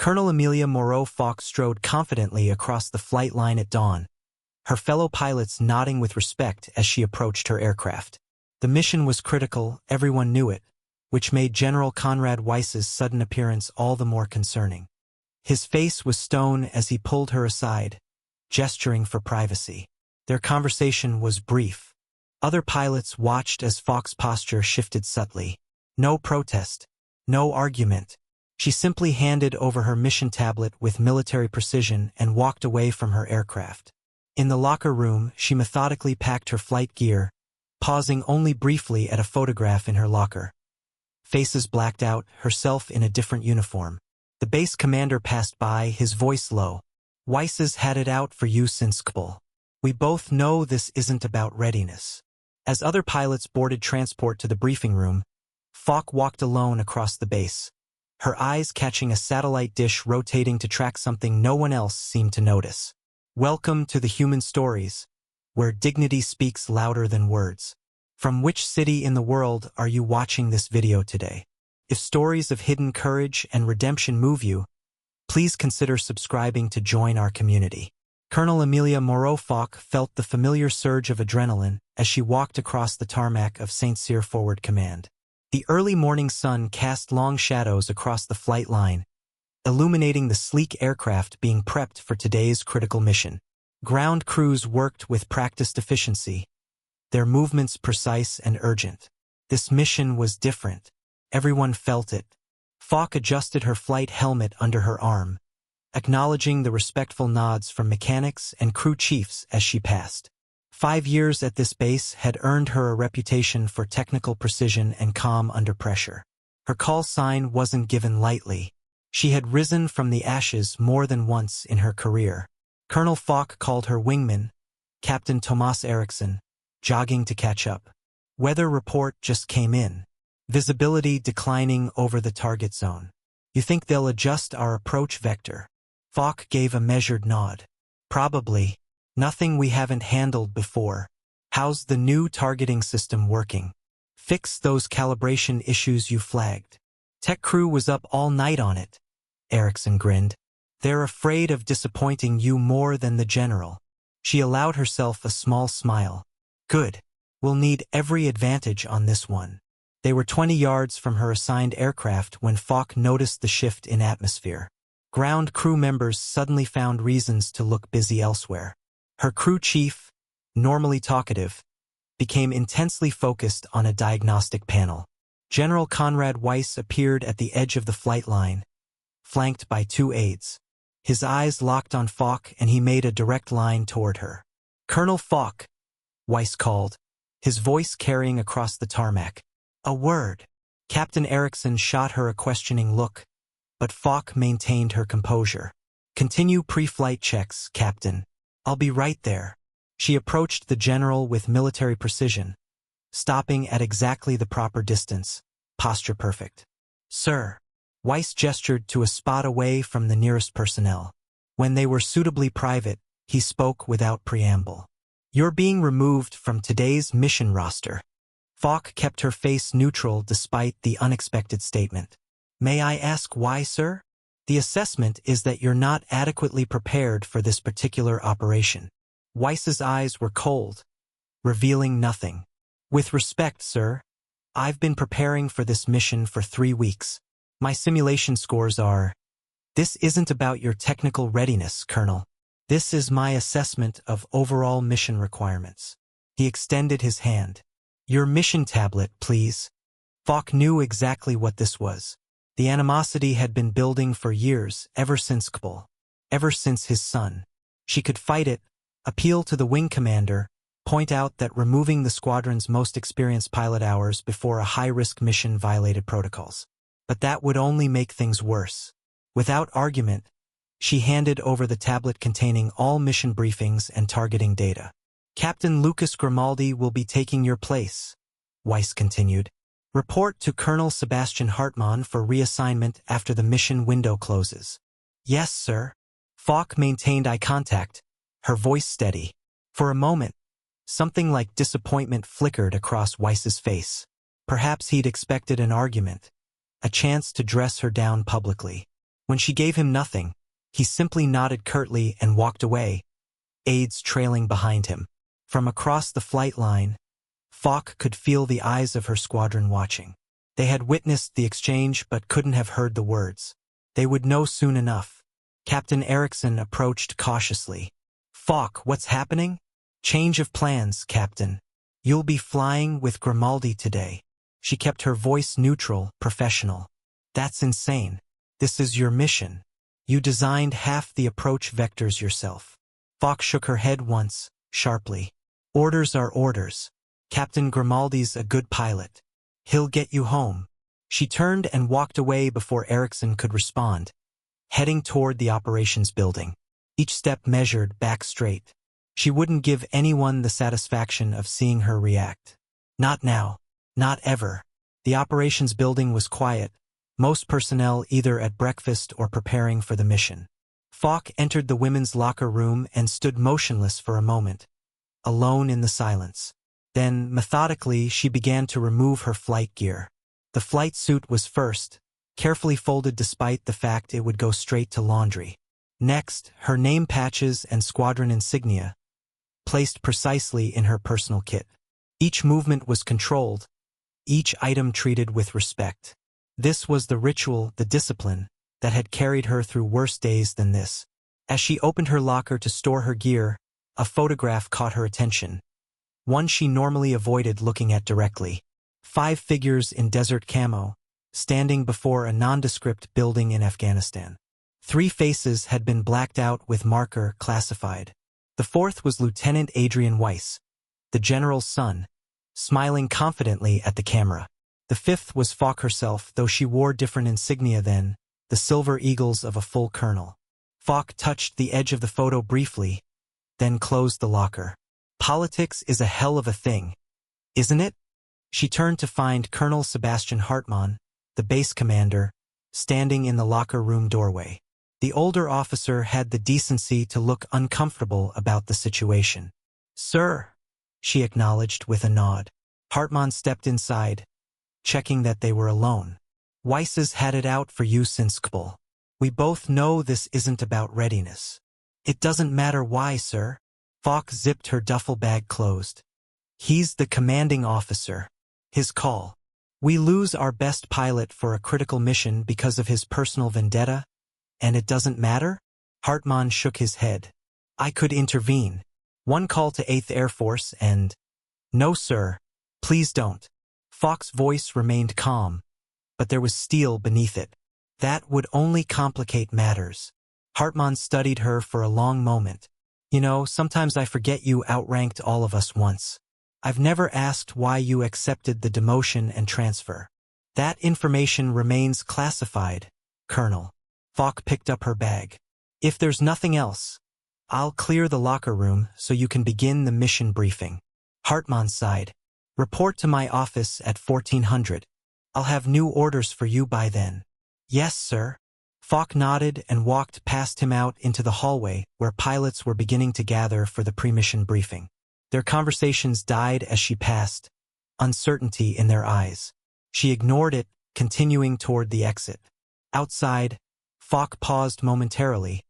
Colonel Amelia Moreau-Foch strode confidently across the flight line at dawn, her fellow pilots nodding with respect as she approached her aircraft. The mission was critical, everyone knew it, which made General Conrad Weiss's sudden appearance all the more concerning. His face was stone as he pulled her aside, gesturing for privacy. Their conversation was brief. Other pilots watched as Foch's posture shifted subtly. No protest, no argument. She simply handed over her mission tablet with military precision and walked away from her aircraft. In the locker room, she methodically packed her flight gear, pausing only briefly at a photograph in her locker. Faces blacked out, herself in a different uniform. The base commander passed by, his voice low. "Weiss's had it out for you since Kabul. We both know this isn't about readiness." As other pilots boarded transport to the briefing room, Foch walked alone across the base, her eyes catching a satellite dish rotating to track something no one else seemed to notice. "Welcome to the human stories, where dignity speaks louder than words. From which city in the world are you watching this video today? If stories of hidden courage and redemption move you, please consider subscribing to join our community." Colonel Amelia Moreau-Foch felt the familiar surge of adrenaline as she walked across the tarmac of St. Cyr Forward Command. The early morning sun cast long shadows across the flight line, illuminating the sleek aircraft being prepped for today's critical mission. Ground crews worked with practiced efficiency, their movements precise and urgent. This mission was different. Everyone felt it. Foch adjusted her flight helmet under her arm, acknowledging the respectful nods from mechanics and crew chiefs as she passed. 5 years at this base had earned her a reputation for technical precision and calm under pressure. Her call sign wasn't given lightly. She had risen from the ashes more than once in her career. Colonel Foch called her wingman, Captain Thomas Eriksson, jogging to catch up. Weather report just came in. Visibility declining over the target zone. You think they'll adjust our approach vector? Foch gave a measured nod. Probably. Nothing we haven't handled before. How's the new targeting system working? Fix those calibration issues you flagged. Tech crew was up all night on it. Eriksson grinned. They're afraid of disappointing you more than the general. She allowed herself a small smile. Good. We'll need every advantage on this one. They were 20 yards from her assigned aircraft when Foch noticed the shift in atmosphere. Ground crew members suddenly found reasons to look busy elsewhere. Her crew chief, normally talkative, became intensely focused on a diagnostic panel. General Conrad Weiss appeared at the edge of the flight line, flanked by 2 aides. His eyes locked on Foch and he made a direct line toward her. "Colonel Foch," Weiss called, his voice carrying across the tarmac. "A word." Captain Eriksson shot her a questioning look, but Foch maintained her composure. "Continue pre-flight checks, Captain. I'll be right there." She approached the general with military precision, stopping at exactly the proper distance, posture perfect. "Sir." Weiss gestured to a spot away from the nearest personnel. When they were suitably private, he spoke without preamble. "You're being removed from today's mission roster." Foch kept her face neutral despite the unexpected statement. "May I ask why, sir?" "The assessment is that you're not adequately prepared for this particular operation." Weiss's eyes were cold, revealing nothing. "With respect, sir, I've been preparing for this mission for 3 weeks. My simulation scores are..." "This isn't about your technical readiness, Colonel. This is my assessment of overall mission requirements." He extended his hand. "Your mission tablet, please." Foch knew exactly what this was. The animosity had been building for years, ever since Kabul, ever since his son. She could fight it, appeal to the wing commander, point out that removing the squadron's most experienced pilot hours before a high-risk mission violated protocols. But that would only make things worse. Without argument, she handed over the tablet containing all mission briefings and targeting data. "Captain Lucas Grimaldi will be taking your place," Weiss continued. "Report to Colonel Sebastian Hartmann for reassignment after the mission window closes." "Yes, sir." Foch maintained eye contact, her voice steady. For a moment, something like disappointment flickered across Weiss's face. Perhaps he'd expected an argument, a chance to dress her down publicly. When she gave him nothing, he simply nodded curtly and walked away, aides trailing behind him. From across the flight line, Falk could feel the eyes of her squadron watching. They had witnessed the exchange but couldn't have heard the words. They would know soon enough. Captain Erickson approached cautiously. "Falk, what's happening?" "Change of plans, Captain. You'll be flying with Grimaldi today." She kept her voice neutral, professional. "That's insane. This is your mission. You designed half the approach vectors yourself." Falk shook her head once, sharply. "Orders are orders. Captain Grimaldi's a good pilot. He'll get you home." She turned and walked away before Erickson could respond, heading toward the operations building. Each step measured, back straight. She wouldn't give anyone the satisfaction of seeing her react. Not now. Not ever. The operations building was quiet, most personnel either at breakfast or preparing for the mission. Falk entered the women's locker room and stood motionless for a moment, alone in the silence. Then, methodically, she began to remove her flight gear. The flight suit was first, carefully folded despite the fact it would go straight to laundry. Next, her name patches and squadron insignia, placed precisely in her personal kit. Each movement was controlled, each item treated with respect. This was the ritual, the discipline, that had carried her through worse days than this. As she opened her locker to store her gear, a photograph caught her attention. One she normally avoided looking at directly. 5 figures in desert camo, standing before a nondescript building in Afghanistan. 3 faces had been blacked out with marker classified. The 4th was Lieutenant Adrian Weiss, the general's son, smiling confidently at the camera. The 5th was Falk herself, though she wore different insignia then, the silver eagles of a full colonel. Falk touched the edge of the photo briefly, then closed the locker. Politics is a hell of a thing, isn't it? She turned to find Colonel Sebastian Hartmann, the base commander, standing in the locker room doorway. The older officer had the decency to look uncomfortable about the situation. "Sir," she acknowledged with a nod. Hartmann stepped inside, checking that they were alone. "Weiss's had it out for you since Kabul. We both know this isn't about readiness." "It doesn't matter why, sir." Falk zipped her duffel bag closed. "He's the commanding officer. His call. We lose our best pilot for a critical mission because of his personal vendetta, and it doesn't matter?" Hartmann shook his head. "I could intervene. One call to 8th Air Force and—" "No, sir. Please don't." Falk's voice remained calm, but there was steel beneath it. "That would only complicate matters." Hartmann studied her for a long moment. "You know, sometimes I forget you outranked all of us once. I've never asked why you accepted the demotion and transfer. That information remains classified, Colonel." Falk picked up her bag. "If there's nothing else, I'll clear the locker room so you can begin the mission briefing." Hartmann sighed. "Report to my office at 1400. I'll have new orders for you by then." "Yes, sir." Falk nodded and walked past him out into the hallway where pilots were beginning to gather for the pre-mission briefing. Their conversations died as she passed, uncertainty in their eyes. She ignored it, continuing toward the exit. Outside, Falk paused momentarily,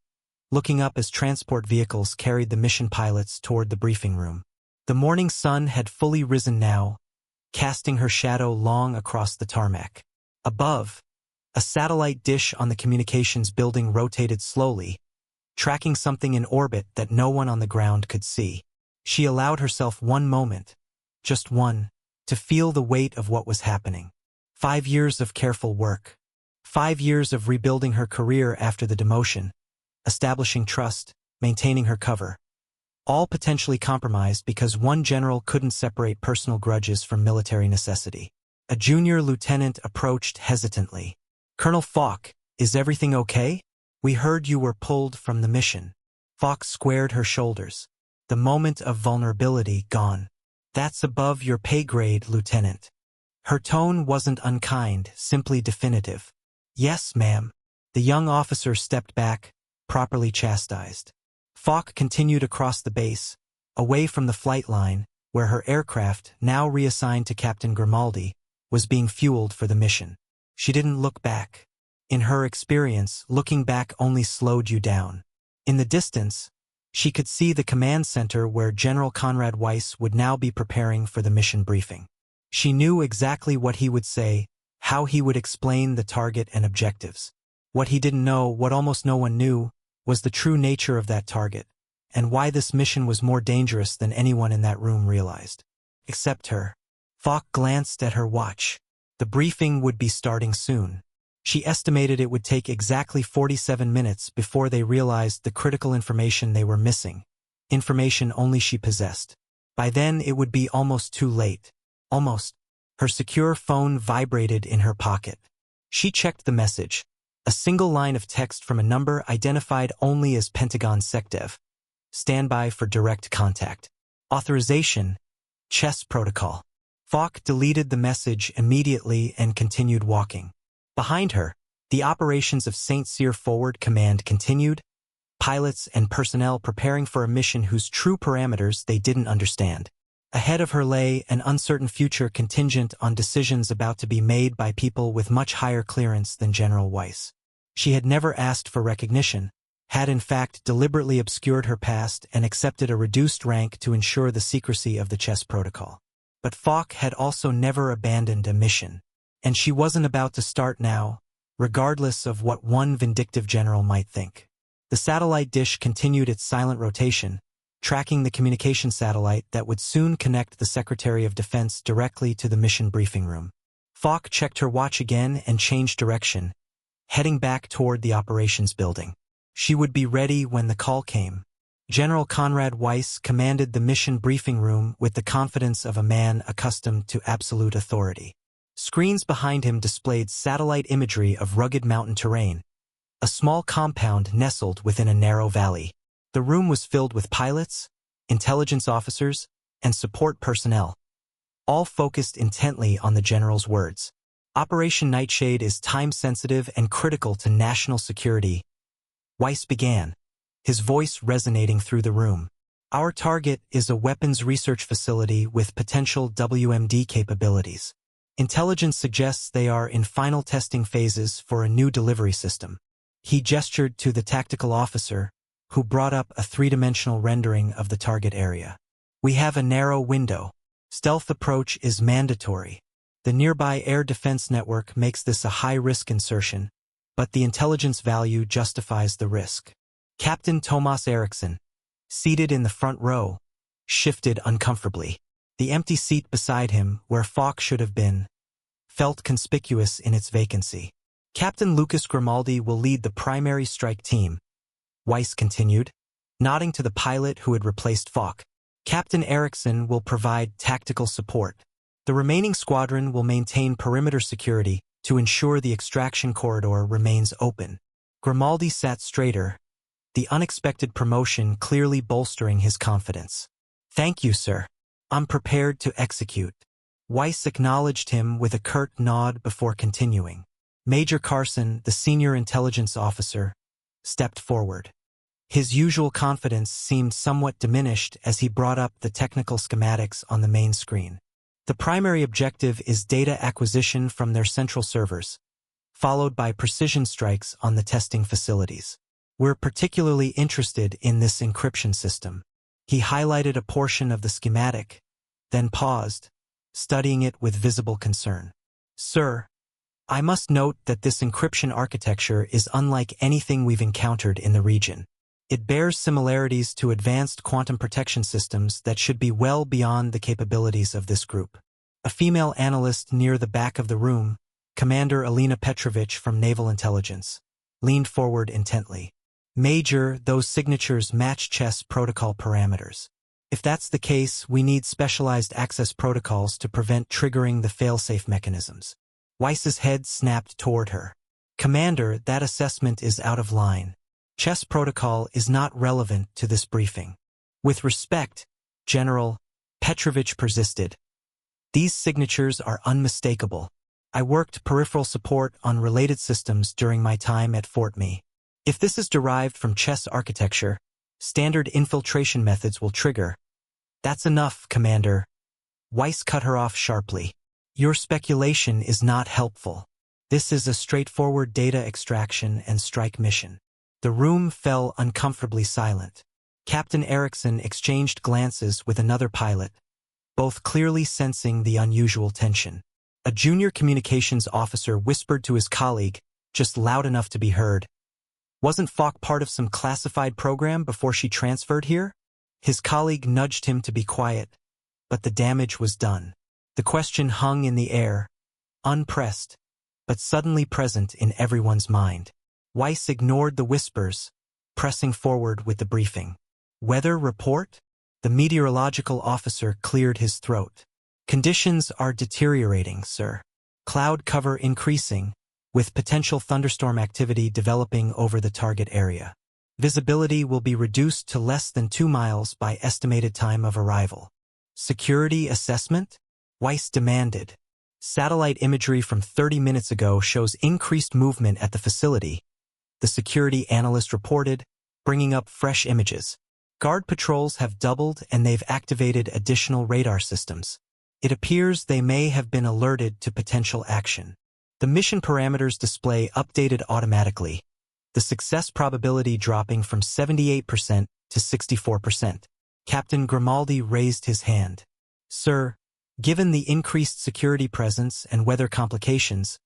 looking up as transport vehicles carried the mission pilots toward the briefing room. The morning sun had fully risen now, casting her shadow long across the tarmac. Above, a satellite dish on the communications building rotated slowly, tracking something in orbit that no one on the ground could see. She allowed herself one moment, just one, to feel the weight of what was happening. 5 years of careful work. 5 years of rebuilding her career after the demotion, establishing trust, maintaining her cover. All potentially compromised because one general couldn't separate personal grudges from military necessity. A junior lieutenant approached hesitantly. "Colonel Falk, is everything okay? We heard you were pulled from the mission." Falk squared her shoulders. The moment of vulnerability gone. "That's above your pay grade, Lieutenant." Her tone wasn't unkind, simply definitive. "Yes, ma'am." The young officer stepped back, properly chastised. Falk continued across the base, away from the flight line, where her aircraft, now reassigned to Captain Grimaldi, was being fueled for the mission. She didn't look back. In her experience, looking back only slowed you down. In the distance, she could see the command center where General Conrad Weiss would now be preparing for the mission briefing. She knew exactly what he would say, how he would explain the target and objectives. What he didn't know, what almost no one knew, was the true nature of that target, and why this mission was more dangerous than anyone in that room realized. Except her. Falk glanced at her watch. The briefing would be starting soon. She estimated it would take exactly 47 minutes before they realized the critical information they were missing. Information only she possessed. By then it would be almost too late. Almost. Her secure phone vibrated in her pocket. She checked the message. A single line of text from a number identified only as Pentagon SecDev. Standby for direct contact. Authorization. Chess protocol. Falk deleted the message immediately and continued walking. Behind her, the operations of St. Cyr Forward Command continued, pilots and personnel preparing for a mission whose true parameters they didn't understand. Ahead of her lay an uncertain future contingent on decisions about to be made by people with much higher clearance than General Weiss. She had never asked for recognition, had in fact deliberately obscured her past and accepted a reduced rank to ensure the secrecy of the chess protocol. But Falk had also never abandoned a mission, and she wasn't about to start now, regardless of what one vindictive general might think. The satellite dish continued its silent rotation, tracking the communication satellite that would soon connect the Secretary of Defense directly to the mission briefing room. Falk checked her watch again and changed direction, heading back toward the operations building. She would be ready when the call came. General Conrad Weiss commanded the mission briefing room with the confidence of a man accustomed to absolute authority. Screens behind him displayed satellite imagery of rugged mountain terrain, a small compound nestled within a narrow valley. The room was filled with pilots, intelligence officers, and support personnel, all focused intently on the general's words. Operation Nightshade is time-sensitive and critical to national security. Weiss began, his voice resonating through the room. Our target is a weapons research facility with potential WMD capabilities. Intelligence suggests they are in final testing phases for a new delivery system. He gestured to the tactical officer, who brought up a three-dimensional rendering of the target area. We have a narrow window. Stealth approach is mandatory. The nearby air defense network makes this a high-risk insertion, but the intelligence value justifies the risk. Captain Tomas Eriksson, seated in the front row, shifted uncomfortably. The empty seat beside him, where Falk should have been, felt conspicuous in its vacancy. Captain Lucas Grimaldi will lead the primary strike team, Weiss continued, nodding to the pilot who had replaced Falk. Captain Eriksson will provide tactical support. The remaining squadron will maintain perimeter security to ensure the extraction corridor remains open. Grimaldi sat straighter, the unexpected promotion clearly bolstering his confidence. Thank you, sir. I'm prepared to execute. Weiss acknowledged him with a curt nod before continuing. Major Carson, the senior intelligence officer, stepped forward. His usual confidence seemed somewhat diminished as he brought up the technical schematics on the main screen. The primary objective is data acquisition from their central servers, followed by precision strikes on the testing facilities. We're particularly interested in this encryption system. He highlighted a portion of the schematic, then paused, studying it with visible concern. Sir, I must note that this encryption architecture is unlike anything we've encountered in the region. It bears similarities to advanced quantum protection systems that should be well beyond the capabilities of this group. A female analyst near the back of the room, Commander Alina Petrovich from Naval Intelligence, leaned forward intently. Major, those signatures match chess protocol parameters. If that's the case, we need specialized access protocols to prevent triggering the failsafe mechanisms. Weiss's head snapped toward her. Commander, that assessment is out of line. Chess protocol is not relevant to this briefing. With respect, General, Petrovich persisted. These signatures are unmistakable. I worked peripheral support on related systems during my time at Fort Me. If this is derived from chess architecture, standard infiltration methods will trigger. That's enough, Commander. Weiss cut her off sharply. Your speculation is not helpful. This is a straightforward data extraction and strike mission. The room fell uncomfortably silent. Captain Erickson exchanged glances with another pilot, both clearly sensing the unusual tension. A junior communications officer whispered to his colleague, just loud enough to be heard, "Wasn't Falk part of some classified program before she transferred here?" His colleague nudged him to be quiet, but the damage was done. The question hung in the air, unpressed, but suddenly present in everyone's mind. Weiss ignored the whispers, pressing forward with the briefing. "Weather report?" The meteorological officer cleared his throat. "Conditions are deteriorating, sir. Cloud cover increasing, with potential thunderstorm activity developing over the target area. Visibility will be reduced to less than 2 miles by estimated time of arrival." "Security assessment?" Weiss demanded. "Satellite imagery from 30 minutes ago shows increased movement at the facility," the security analyst reported, bringing up fresh images. "Guard patrols have doubled and they've activated additional radar systems. It appears they may have been alerted to potential action. The mission parameters display updated automatically, the success probability dropping from 78% to 64%. Captain Grimaldi raised his hand. "Sir, given the increased security presence and weather complications,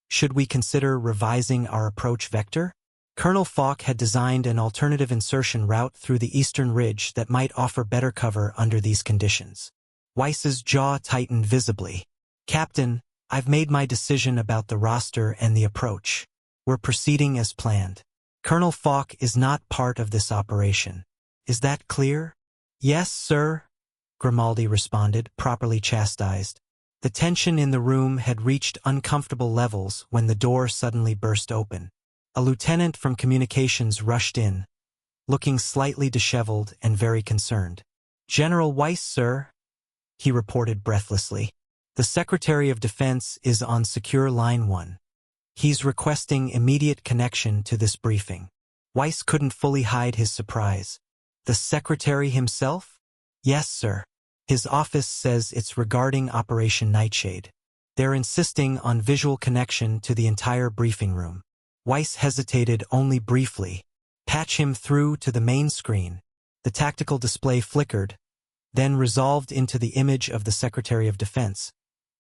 should we consider revising our approach vector?" Colonel Falk had designed an alternative insertion route through the eastern ridge that might offer better cover under these conditions. Weiss's jaw tightened visibly. "Captain, I've made my decision about the roster and the approach. We're proceeding as planned. Colonel Falk is not part of this operation. Is that clear?" "Yes, sir," Grimaldi responded, properly chastised. The tension in the room had reached uncomfortable levels when the door suddenly burst open. A lieutenant from communications rushed in, looking slightly disheveled and very concerned. "General Weiss, sir," he reported breathlessly. "The Secretary of Defense is on secure line 1. He's requesting immediate connection to this briefing." Weiss couldn't fully hide his surprise. "The Secretary himself?" "Yes, sir. His office says it's regarding Operation Nightshade. They're insisting on visual connection to the entire briefing room." Weiss hesitated only briefly. "Patch him through to the main screen." The tactical display flickered, then resolved into the image of the Secretary of Defense,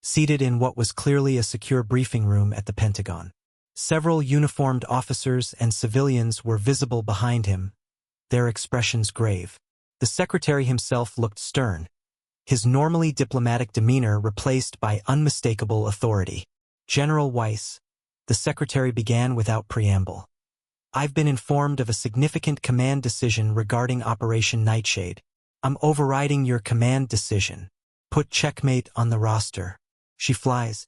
seated in what was clearly a secure briefing room at the Pentagon. Several uniformed officers and civilians were visible behind him, their expressions grave. The Secretary himself looked stern, his normally diplomatic demeanor replaced by unmistakable authority. "General Weiss," the Secretary began without preamble, "I've been informed of a significant command decision regarding Operation Nightshade. I'm overriding your command decision. Put checkmate on the roster. She flies."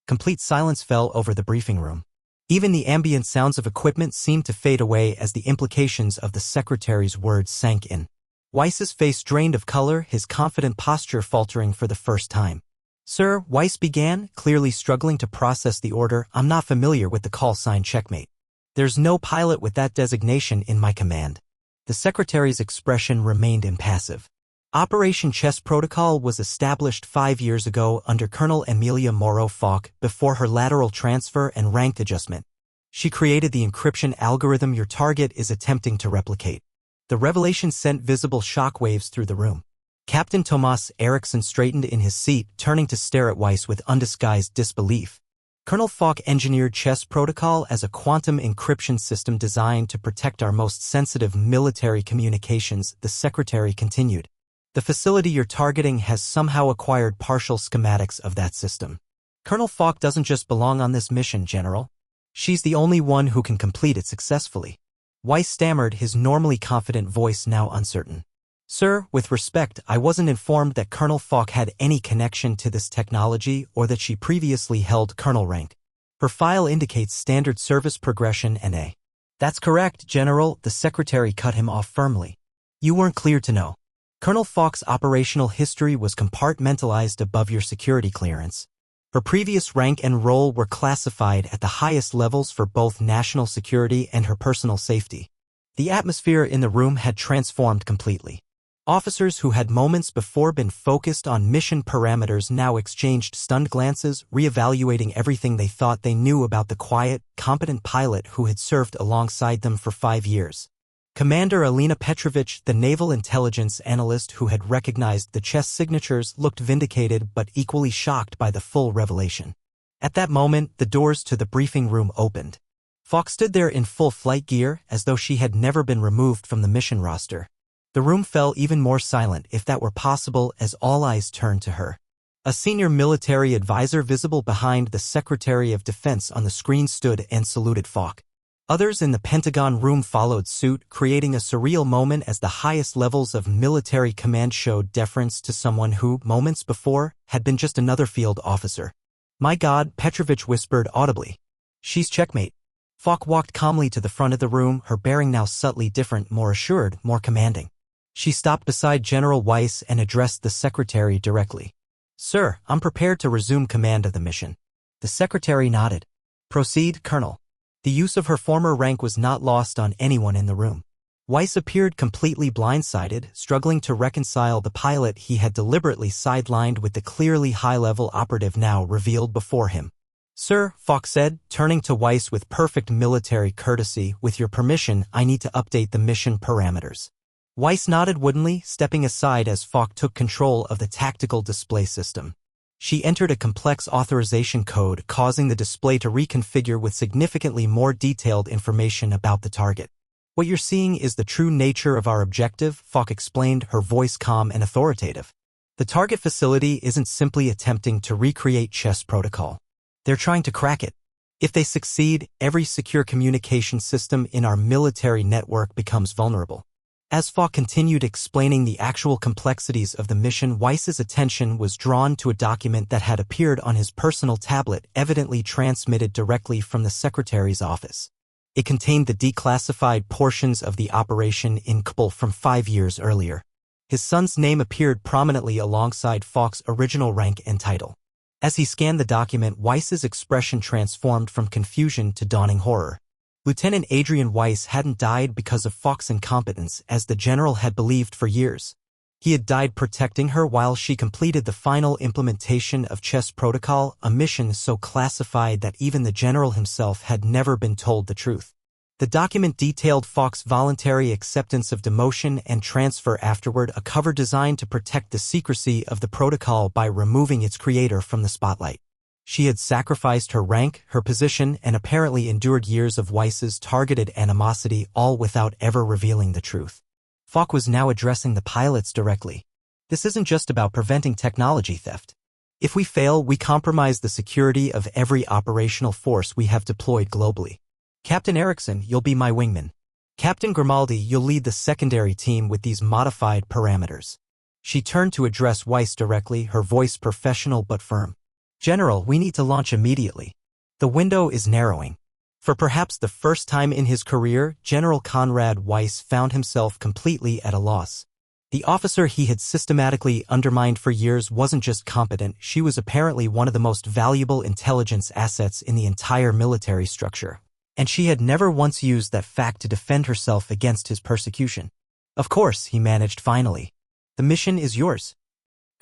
Complete silence fell over the briefing room. Even the ambient sounds of equipment seemed to fade away as the implications of the Secretary's words sank in. Weiss's face drained of color, his confident posture faltering for the first time. "Sir," Weiss began, clearly struggling to process the order, "I'm not familiar with the call sign checkmate. There's no pilot with that designation in my command." The Secretary's expression remained impassive. Operation Chess Protocol was established 5 years ago under Colonel Amelia Morrow Falk before her lateral transfer and rank adjustment. She created the encryption algorithm your target is attempting to replicate. The revelation sent visible shockwaves through the room. Captain Tomas Erickson straightened in his seat, turning to stare at Weiss with undisguised disbelief. "Colonel Falk engineered Chess Protocol as a quantum encryption system designed to protect our most sensitive military communications," the Secretary continued. "The facility you're targeting has somehow acquired partial schematics of that system. Colonel Falk doesn't just belong on this mission, General. She's the only one who can complete it successfully." Weiss stammered, his normally confident voice now uncertain. "Sir, with respect, I wasn't informed that Colonel Falk had any connection to this technology or that she previously held colonel rank. Her file indicates standard service progression and a—" "That's correct, General," the Secretary cut him off firmly. "You weren't clear to know. Colonel Falk's operational history was compartmentalized above your security clearance. Her previous rank and role were classified at the highest levels for both national security and her personal safety." The atmosphere in the room had transformed completely. Officers who had moments before been focused on mission parameters now exchanged stunned glances, reevaluating everything they thought they knew about the quiet, competent pilot who had served alongside them for 5 years. Commander Alina Petrovich, the naval intelligence analyst who had recognized the chess signatures, looked vindicated but equally shocked by the full revelation. At that moment, the doors to the briefing room opened. Falk stood there in full flight gear, as though she had never been removed from the mission roster. The room fell even more silent, if that were possible, as all eyes turned to her. A senior military advisor visible behind the Secretary of Defense on the screen stood and saluted Falk. Others in the Pentagon room followed suit, creating a surreal moment as the highest levels of military command showed deference to someone who, moments before, had been just another field officer. "My God," Petrovich whispered audibly. "She's checkmate." Falk walked calmly to the front of the room, her bearing now subtly different, more assured, more commanding. She stopped beside General Weiss and addressed the secretary directly. "Sir, I'm prepared to resume command of the mission." The secretary nodded. "Proceed, Colonel." The use of her former rank was not lost on anyone in the room. Weiss appeared completely blindsided, struggling to reconcile the pilot he had deliberately sidelined with the clearly high-level operative now revealed before him. "Sir," Falk said, turning to Weiss with perfect military courtesy, "with your permission, I need to update the mission parameters." Weiss nodded woodenly, stepping aside as Falk took control of the tactical display system. She entered a complex authorization code, causing the display to reconfigure with significantly more detailed information about the target. "What you're seeing is the true nature of our objective," Falk explained, her voice calm and authoritative. "The target facility isn't simply attempting to recreate chess protocol. They're trying to crack it. If they succeed, every secure communication system in our military network becomes vulnerable." As Falk continued explaining the actual complexities of the mission, Weiss's attention was drawn to a document that had appeared on his personal tablet, evidently transmitted directly from the secretary's office. It contained the declassified portions of the operation in Kabul from 5 years earlier. His son's name appeared prominently alongside Falk's original rank and title. As he scanned the document, Weiss's expression transformed from confusion to dawning horror. Lieutenant Adrian Weiss hadn't died because of Falk's incompetence, as the general had believed for years. He had died protecting her while she completed the final implementation of chess protocol, a mission so classified that even the general himself had never been told the truth. The document detailed Falk's voluntary acceptance of demotion and transfer afterward, a cover designed to protect the secrecy of the protocol by removing its creator from the spotlight. She had sacrificed her rank, her position, and apparently endured years of Weiss's targeted animosity, all without ever revealing the truth. Falk was now addressing the pilots directly. "This isn't just about preventing technology theft. If we fail, we compromise the security of every operational force we have deployed globally. Captain Erickson, you'll be my wingman. Captain Grimaldi, you'll lead the secondary team with these modified parameters." She turned to address Weiss directly, her voice professional but firm. "General, we need to launch immediately. The window is narrowing." For perhaps the first time in his career, General Conrad Weiss found himself completely at a loss. The officer he had systematically undermined for years wasn't just competent, she was apparently one of the most valuable intelligence assets in the entire military structure. And she had never once used that fact to defend herself against his persecution. "Of course," he managed finally. "The mission is yours,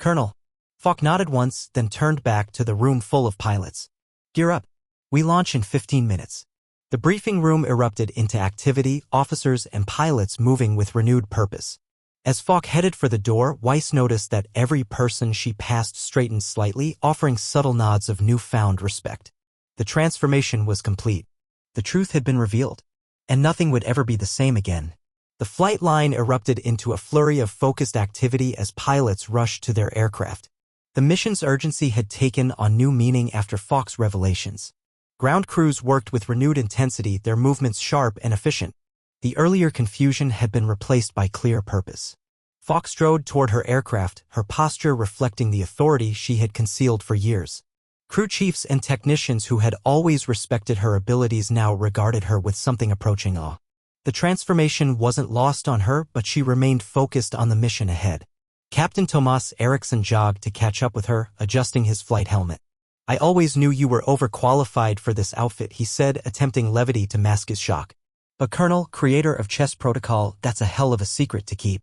Colonel." Falk nodded once, then turned back to the room full of pilots. "Gear up. We launch in 15 minutes. The briefing room erupted into activity, officers and pilots moving with renewed purpose. As Falk headed for the door, Weiss noticed that every person she passed straightened slightly, offering subtle nods of newfound respect. The transformation was complete. The truth had been revealed. And nothing would ever be the same again. The flight line erupted into a flurry of focused activity as pilots rushed to their aircraft. The mission's urgency had taken on new meaning after Falk's revelations. Ground crews worked with renewed intensity, their movements sharp and efficient. The earlier confusion had been replaced by clear purpose. Falk strode toward her aircraft, her posture reflecting the authority she had concealed for years. Crew chiefs and technicians who had always respected her abilities now regarded her with something approaching awe. The transformation wasn't lost on her, but she remained focused on the mission ahead. Captain Tomas Eriksson jogged to catch up with her, adjusting his flight helmet. "I always knew you were overqualified for this outfit," he said, attempting levity to mask his shock. "But Colonel, creator of chess protocol, that's a hell of a secret to keep."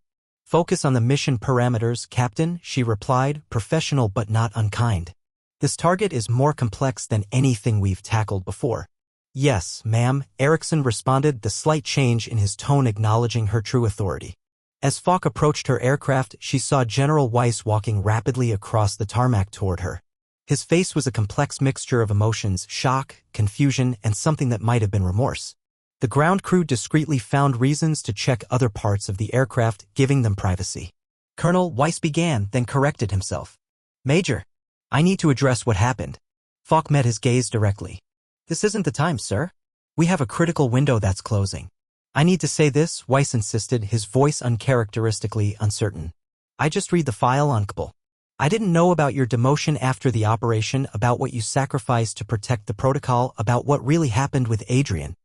Focus on the mission parameters, Captain, she replied, professional but not unkind. This target is more complex than anything we've tackled before. Yes, ma'am, Erickson responded, the slight change in his tone acknowledging her true authority. As Falk approached her aircraft, she saw General Weiss walking rapidly across the tarmac toward her. His face was a complex mixture of emotions, shock, confusion, and something that might have been remorse. The ground crew discreetly found reasons to check other parts of the aircraft, giving them privacy. Colonel Weiss began, then corrected himself. Major, I need to address what happened. Falk met his gaze directly. This isn't the time, sir. We have a critical window that's closing. I need to say this, Weiss insisted, his voice uncharacteristically uncertain. I just read the file on CBL. I didn't know about your demotion after the operation, about what you sacrificed to protect the protocol, about what really happened with Adrian.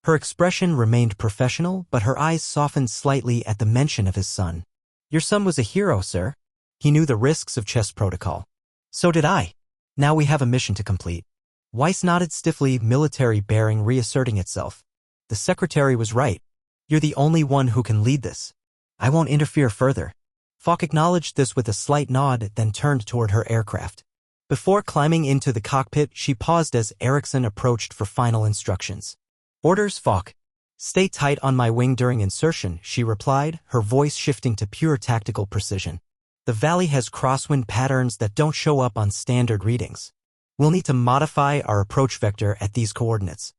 Her expression remained professional, but her eyes softened slightly at the mention of his son. Your son was a hero, sir. He knew the risks of chess protocol. So did I. Now we have a mission to complete. Weiss nodded stiffly, military bearing reasserting itself. The secretary was right. You're the only one who can lead this. I won't interfere further. Falk acknowledged this with a slight nod, then turned toward her aircraft. Before climbing into the cockpit, she paused as Erickson approached for final instructions. Orders, Falk. Stay tight on my wing during insertion, she replied, her voice shifting to pure tactical precision. The valley has crosswind patterns that don't show up on standard readings. We'll need to modify our approach vector at these coordinates.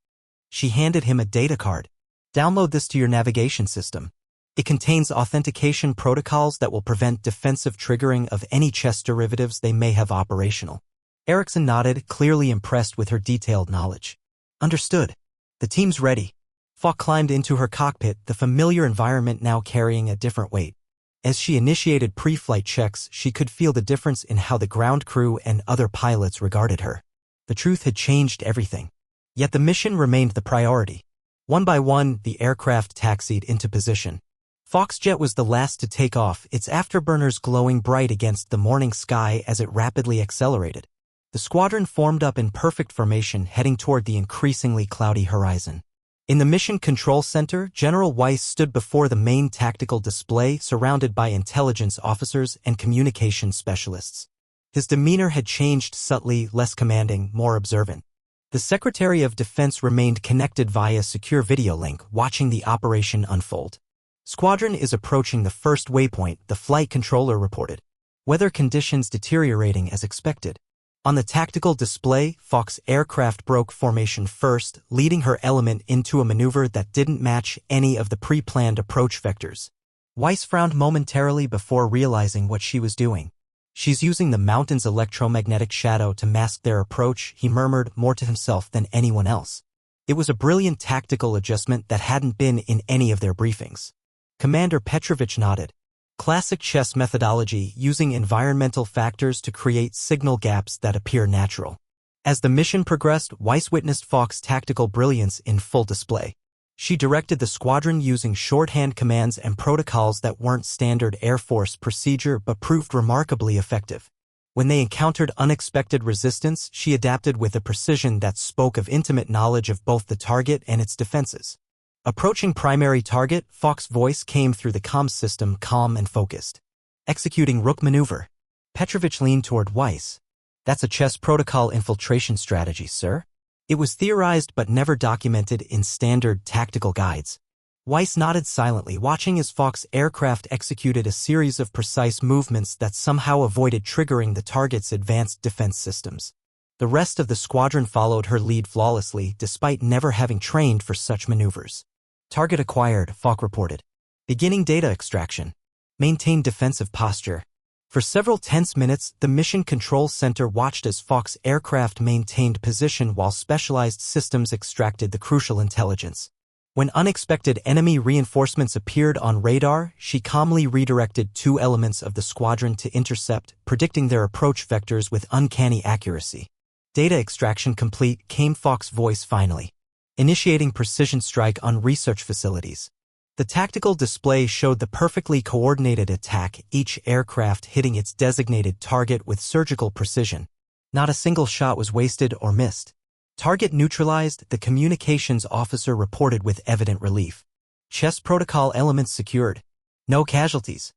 She handed him a data card. Download this to your navigation system. It contains authentication protocols that will prevent defensive triggering of any chess derivatives they may have operational. Erickson nodded, clearly impressed with her detailed knowledge. Understood. The team's ready. Falk climbed into her cockpit, the familiar environment now carrying a different weight. As she initiated pre-flight checks, she could feel the difference in how the ground crew and other pilots regarded her. The truth had changed everything. Yet the mission remained the priority. One by one, the aircraft taxied into position. Falk's jet was the last to take off, its afterburners glowing bright against the morning sky as it rapidly accelerated. The squadron formed up in perfect formation, heading toward the increasingly cloudy horizon. In the Mission Control Center, General Weiss stood before the main tactical display, surrounded by intelligence officers and communication specialists. His demeanor had changed subtly, less commanding, more observant. The Secretary of Defense remained connected via secure video link, watching the operation unfold. Squadron is approaching the first waypoint, the flight controller reported. Weather conditions deteriorating as expected. On the tactical display, Falk's aircraft broke formation first, leading her element into a maneuver that didn't match any of the pre-planned approach vectors. Weiss frowned momentarily before realizing what she was doing. She's using the mountain's electromagnetic shadow to mask their approach, he murmured, more to himself than anyone else. It was a brilliant tactical adjustment that hadn't been in any of their briefings. Commander Petrovich nodded. Classic chess methodology, using environmental factors to create signal gaps that appear natural. As the mission progressed, Weiss witnessed Falk's tactical brilliance in full display. She directed the squadron using shorthand commands and protocols that weren't standard Air Force procedure but proved remarkably effective. When they encountered unexpected resistance, she adapted with a precision that spoke of intimate knowledge of both the target and its defenses. Approaching primary target, Falk's voice came through the comms system, calm and focused. Executing Rook maneuver. Petrovich leaned toward Weiss. That's a chess protocol infiltration strategy, sir. It was theorized but never documented in standard tactical guides. Weiss nodded silently, watching as Falk's aircraft executed a series of precise movements that somehow avoided triggering the target's advanced defense systems. The rest of the squadron followed her lead flawlessly, despite never having trained for such maneuvers. Target acquired, Falk reported. Beginning data extraction. Maintain defensive posture. For several tense minutes, the Mission Control Center watched as Falk's aircraft maintained position while specialized systems extracted the crucial intelligence. When unexpected enemy reinforcements appeared on radar, she calmly redirected two elements of the squadron to intercept, predicting their approach vectors with uncanny accuracy. Data extraction complete, came Falk's voice finally. Initiating precision strike on research facilities. The tactical display showed the perfectly coordinated attack, each aircraft hitting its designated target with surgical precision. Not a single shot was wasted or missed. Target neutralized, the communications officer reported with evident relief. Chess protocol elements secured. No casualties.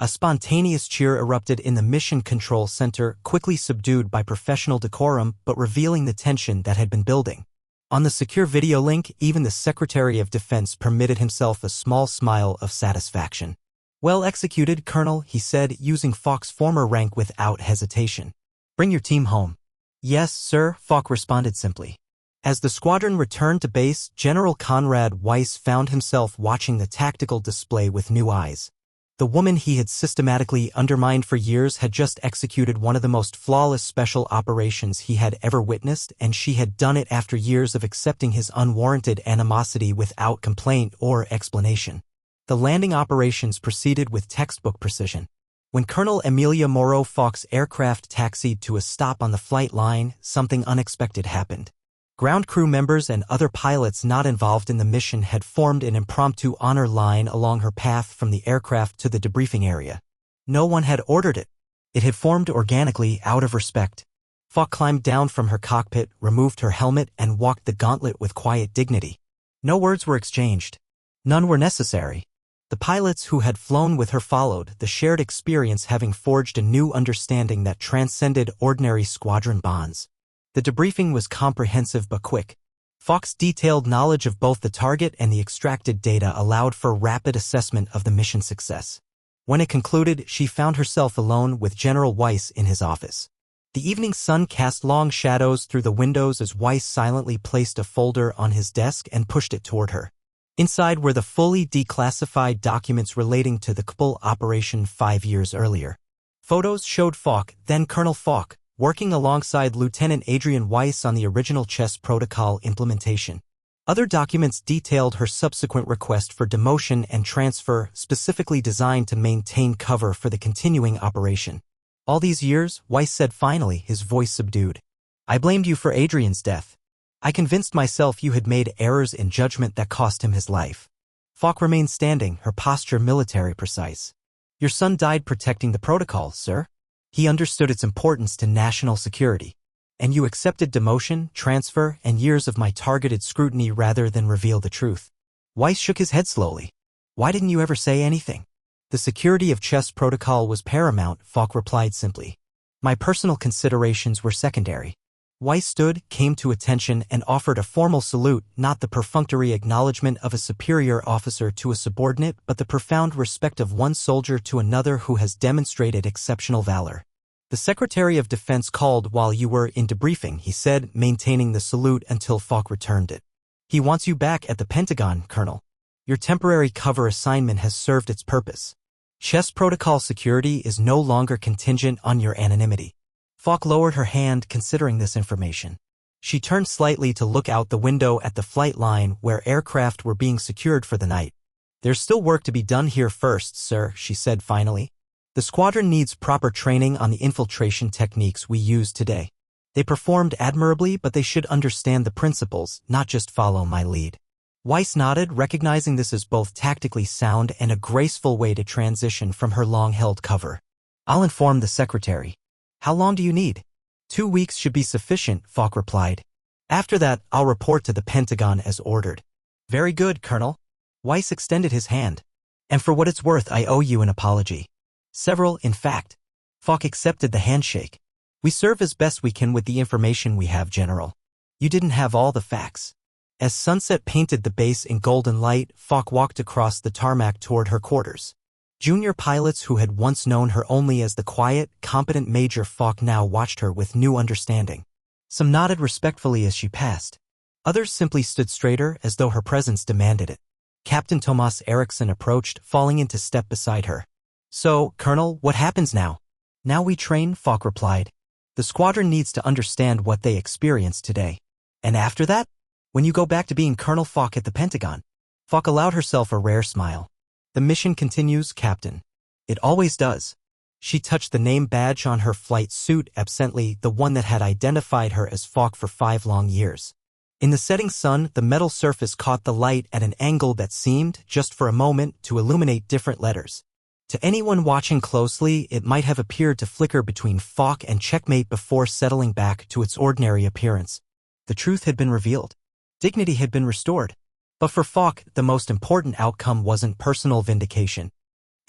A spontaneous cheer erupted in the Mission Control Center, quickly subdued by professional decorum but revealing the tension that had been building. On the secure video link, even the Secretary of Defense permitted himself a small smile of satisfaction. "Well executed, Colonel," he said, using Falk's former rank without hesitation. "Bring your team home." "Yes, sir," Falk responded simply. As the squadron returned to base, General Conrad Weiss found himself watching the tactical display with new eyes. The woman he had systematically undermined for years had just executed one of the most flawless special operations he had ever witnessed, and she had done it after years of accepting his unwarranted animosity without complaint or explanation. The landing operations proceeded with textbook precision. When Colonel Amelia Moreau Falk's aircraft taxied to a stop on the flight line, something unexpected happened. Ground crew members and other pilots not involved in the mission had formed an impromptu honor line along her path from the aircraft to the debriefing area. No one had ordered it. It had formed organically out of respect. Falk climbed down from her cockpit, removed her helmet, and walked the gauntlet with quiet dignity. No words were exchanged. None were necessary. The pilots who had flown with her followed, the shared experience having forged a new understanding that transcended ordinary squadron bonds. The debriefing was comprehensive but quick. Falk's detailed knowledge of both the target and the extracted data allowed for rapid assessment of the mission success. When it concluded, she found herself alone with General Weiss in his office. The evening sun cast long shadows through the windows as Weiss silently placed a folder on his desk and pushed it toward her. Inside were the fully declassified documents relating to the Kabul operation 5 years earlier. Photos showed Falk, then Colonel Falk, working alongside Lieutenant Adrian Weiss on the original chess protocol implementation. Other documents detailed her subsequent request for demotion and transfer, specifically designed to maintain cover for the continuing operation. "All these years," Weiss said finally, his voice subdued. "I blamed you for Adrian's death. I convinced myself you had made errors in judgment that cost him his life." Falk remained standing, her posture military precise. "Your son died protecting the protocol, sir. He understood its importance to national security. And you accepted demotion, transfer, and years of my targeted scrutiny rather than reveal the truth." Weiss shook his head slowly. "Why didn't you ever say anything?" "The security of chess protocol was paramount," Falk replied simply. "My personal considerations were secondary." Weiss stood, came to attention, and offered a formal salute, not the perfunctory acknowledgement of a superior officer to a subordinate, but the profound respect of one soldier to another who has demonstrated exceptional valor. "The Secretary of Defense called while you were in debriefing," he said, maintaining the salute until Falk returned it. "He wants you back at the Pentagon, Colonel. Your temporary cover assignment has served its purpose. Chess protocol security is no longer contingent on your anonymity." Falk lowered her hand, considering this information. She turned slightly to look out the window at the flight line where aircraft were being secured for the night. "There's still work to be done here first, sir," she said finally. "The squadron needs proper training on the infiltration techniques we use today. They performed admirably, but they should understand the principles, not just follow my lead." Weiss nodded, recognizing this as both tactically sound and a graceful way to transition from her long-held cover. "I'll inform the Secretary." "How long do you need?" 2 weeks should be sufficient," Falk replied. "After that, I'll report to the Pentagon as ordered." "Very good, Colonel." Weiss extended his hand. "And for what it's worth, I owe you an apology." "Several, in fact." Falk accepted the handshake. "We serve as best we can with the information we have, General. You didn't have all the facts." As sunset painted the base in golden light, Falk walked across the tarmac toward her quarters. Junior pilots who had once known her only as the quiet, competent Major Falk now watched her with new understanding. Some nodded respectfully as she passed. Others simply stood straighter as though her presence demanded it. Captain Tomas Eriksson approached, falling into step beside her. "So, Colonel, what happens now?" "Now we train," Falk replied. "The squadron needs to understand what they experienced today." "And after that?" "When you go back to being Colonel Falk at the Pentagon." Falk allowed herself a rare smile. "The mission continues, Captain. It always does." She touched the name badge on her flight suit absently, the one that had identified her as Falk for 5 long years. In the setting sun, the metal surface caught the light at an angle that seemed, just for a moment, to illuminate different letters. To anyone watching closely, it might have appeared to flicker between Falk and checkmate before settling back to its ordinary appearance. The truth had been revealed. Dignity had been restored. But for Falk, the most important outcome wasn't personal vindication.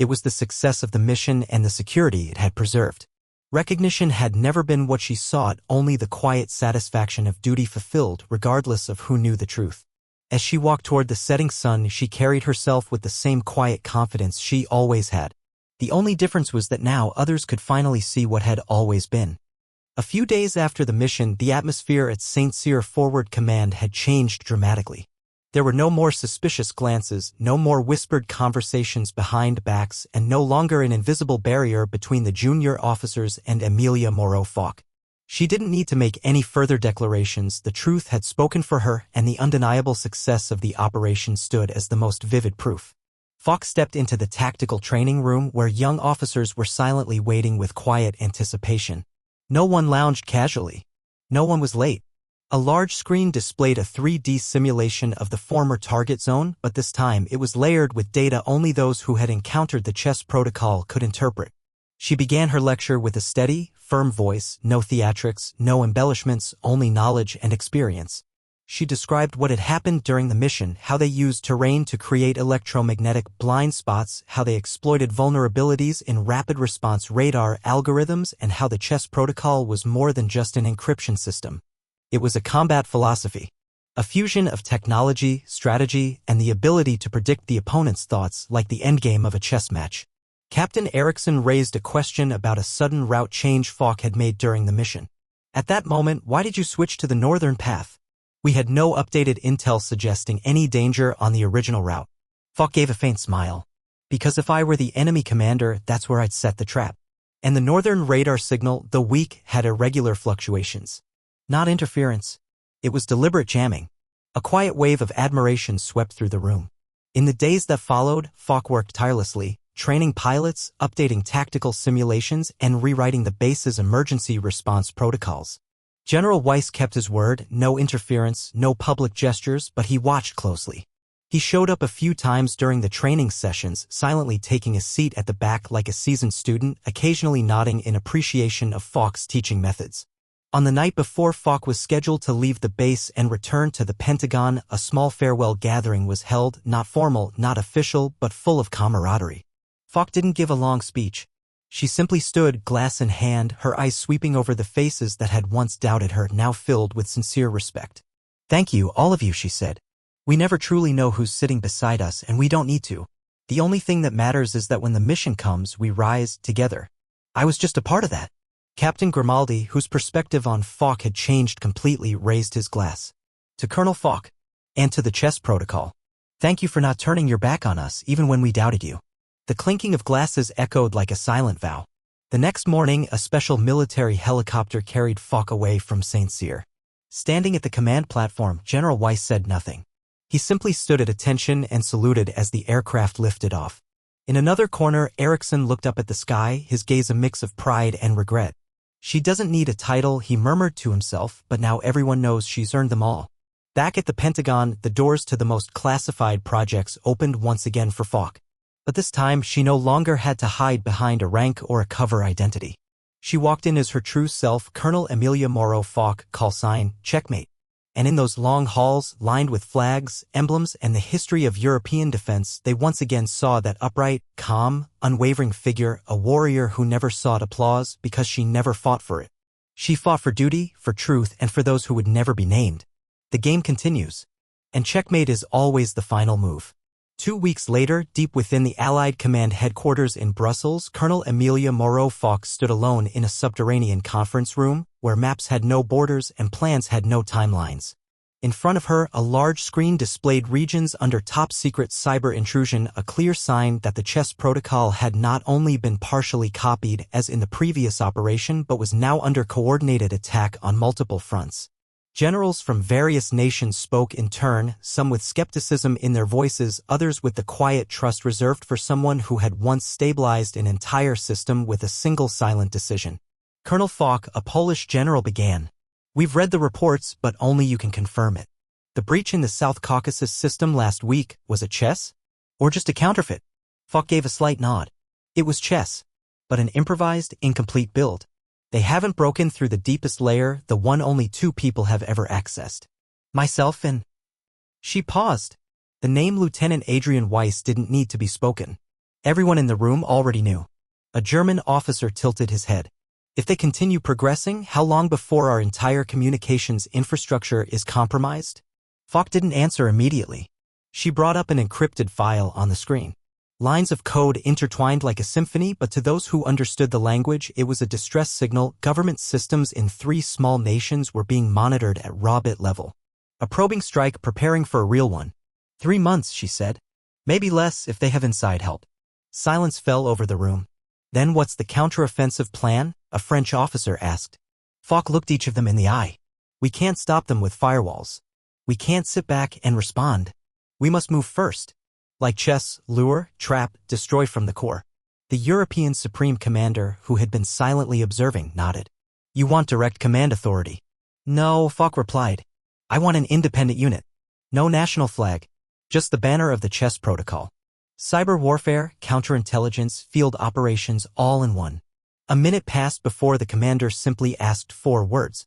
It was the success of the mission and the security it had preserved. Recognition had never been what she sought, only the quiet satisfaction of duty fulfilled regardless of who knew the truth. As she walked toward the setting sun, she carried herself with the same quiet confidence she always had. The only difference was that now others could finally see what had always been. A few days after the mission, the atmosphere at St. Cyr Forward Command had changed dramatically. There were no more suspicious glances, no more whispered conversations behind backs, and no longer an invisible barrier between the junior officers and Amelia Moreau-Falk. She didn't need to make any further declarations. The truth had spoken for her, and the undeniable success of the operation stood as the most vivid proof. Falk stepped into the tactical training room where young officers were silently waiting with quiet anticipation. No one lounged casually. No one was late. A large screen displayed a 3D simulation of the former target zone, but this time it was layered with data only those who had encountered the chess protocol could interpret. She began her lecture with a steady, firm voice, no theatrics, no embellishments, only knowledge and experience. She described what had happened during the mission, how they used terrain to create electromagnetic blind spots, how they exploited vulnerabilities in rapid response radar algorithms, and how the chess protocol was more than just an encryption system. It was a combat philosophy, a fusion of technology, strategy, and the ability to predict the opponent's thoughts like the endgame of a chess match. Captain Erickson raised a question about a sudden route change Falk had made during the mission. At that moment, why did you switch to the northern path? We had no updated intel suggesting any danger on the original route. Falk gave a faint smile. Because if I were the enemy commander, that's where I'd set the trap. And the northern radar signal, though weak, had irregular fluctuations. Not interference. It was deliberate jamming. A quiet wave of admiration swept through the room. In the days that followed, Falk worked tirelessly, training pilots, updating tactical simulations, and rewriting the base's emergency response protocols. General Weiss kept his word, no interference, no public gestures, but he watched closely. He showed up a few times during the training sessions, silently taking a seat at the back like a seasoned student, occasionally nodding in appreciation of Falk's teaching methods. On the night before Falk was scheduled to leave the base and return to the Pentagon, a small farewell gathering was held, not formal, not official, but full of camaraderie. Falk didn't give a long speech. She simply stood, glass in hand, her eyes sweeping over the faces that had once doubted her, now filled with sincere respect. "Thank you, all of you," she said. "We never truly know who's sitting beside us, and we don't need to. The only thing that matters is that when the mission comes, we rise together. I was just a part of that." Captain Grimaldi, whose perspective on Falk had changed completely, raised his glass. "To Colonel Falk, and to the chess protocol. Thank you for not turning your back on us, even when we doubted you." The clinking of glasses echoed like a silent vow. The next morning, a special military helicopter carried Falk away from St. Cyr. Standing at the command platform, General Weiss said nothing. He simply stood at attention and saluted as the aircraft lifted off. In another corner, Erickson looked up at the sky, his gaze a mix of pride and regret. "She doesn't need a title," he murmured to himself, "but now everyone knows she's earned them all." Back at the Pentagon, the doors to the most classified projects opened once again for Falk. But this time, she no longer had to hide behind a rank or a cover identity. She walked in as her true self, Colonel Amelia Moreau-Falk, call sign, Checkmate. And in those long halls, lined with flags, emblems, and the history of European defense, they once again saw that upright, calm, unwavering figure, a warrior who never sought applause because she never fought for it. She fought for duty, for truth, and for those who would never be named. The game continues. And checkmate is always the final move. 2 weeks later, deep within the Allied Command headquarters in Brussels, Colonel Amelia Moreau-Falk stood alone in a subterranean conference room, where maps had no borders and plans had no timelines. In front of her, a large screen displayed regions under top-secret cyber intrusion, a clear sign that the chess protocol had not only been partially copied as in the previous operation but was now under coordinated attack on multiple fronts. Generals from various nations spoke in turn, some with skepticism in their voices, others with the quiet trust reserved for someone who had once stabilized an entire system with a single silent decision. Colonel Falk, a Polish general, began. "We've read the reports, but only you can confirm it. The breach in the South Caucasus system last week, was it chess? Or just a counterfeit?" Falk gave a slight nod. "It was chess, but an improvised, incomplete build. They haven't broken through the deepest layer, the one only 2 people have ever accessed. Myself and—" She paused. The name Lieutenant Adrian Weiss didn't need to be spoken. Everyone in the room already knew. A German officer tilted his head. If they continue progressing, how long before our entire communications infrastructure is compromised? Falk didn't answer immediately. She brought up an encrypted file on the screen. Lines of code intertwined like a symphony, but to those who understood the language, it was a distress signal. Government systems in 3 small nations were being monitored at raw bit level. A probing strike preparing for a real one. 3 months, she said. Maybe less if they have inside help. Silence fell over the room. Then what's the counteroffensive plan? A French officer asked. Falk looked each of them in the eye. We can't stop them with firewalls. We can't sit back and respond. We must move first. Like chess, lure, trap, destroy from the core. The European Supreme Commander, who had been silently observing, nodded. You want direct command authority? No, Falk replied. I want an independent unit. No national flag. Just the banner of the chess protocol. Cyber warfare, counterintelligence, field operations, all in one. A minute passed before the commander simply asked 4 words.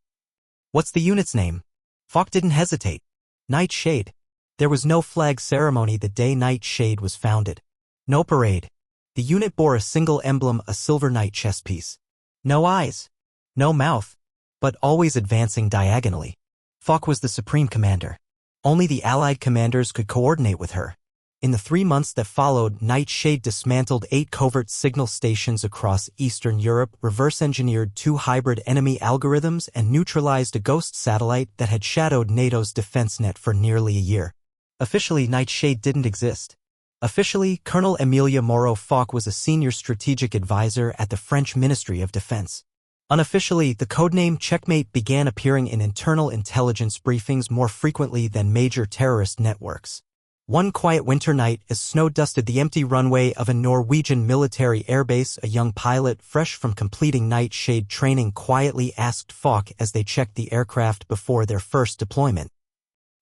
What's the unit's name? Falk didn't hesitate. Nightshade. There was no flag ceremony the day Nightshade was founded. No parade. The unit bore a single emblem, a silver knight chess piece. No eyes. No mouth. But always advancing diagonally. Falk was the supreme commander. Only the allied commanders could coordinate with her. In the 3 months that followed, Nightshade dismantled 8 covert signal stations across Eastern Europe, reverse-engineered 2 hybrid enemy algorithms, and neutralized a ghost satellite that had shadowed NATO's defense net for nearly a year. Officially, Nightshade didn't exist. Officially, Colonel Emilia Moreau Falk was a senior strategic advisor at the French Ministry of Defense. Unofficially, the codename Checkmate began appearing in internal intelligence briefings more frequently than major terrorist networks. One quiet winter night, as snow dusted the empty runway of a Norwegian military airbase, a young pilot, fresh from completing Nightshade training, quietly asked Falk as they checked the aircraft before their first deployment.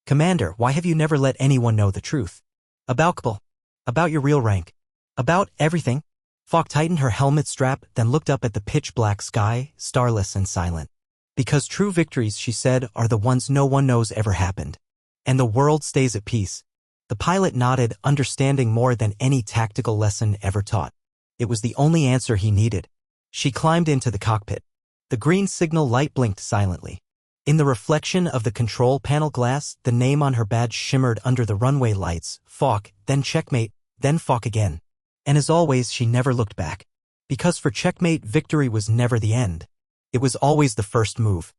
Commander, why have you never let anyone know the truth? About your real rank. About everything? Falk tightened her helmet strap, then looked up at the pitch-black sky, starless and silent. Because true victories, she said, are the ones no one knows ever happened. And the world stays at peace. The pilot nodded, understanding more than any tactical lesson ever taught. It was the only answer he needed. She climbed into the cockpit. The green signal light blinked silently. In the reflection of the control panel glass, the name on her badge shimmered under the runway lights. Falk, then Checkmate, then Falk again. And as always, she never looked back. Because for Checkmate, victory was never the end. It was always the first move.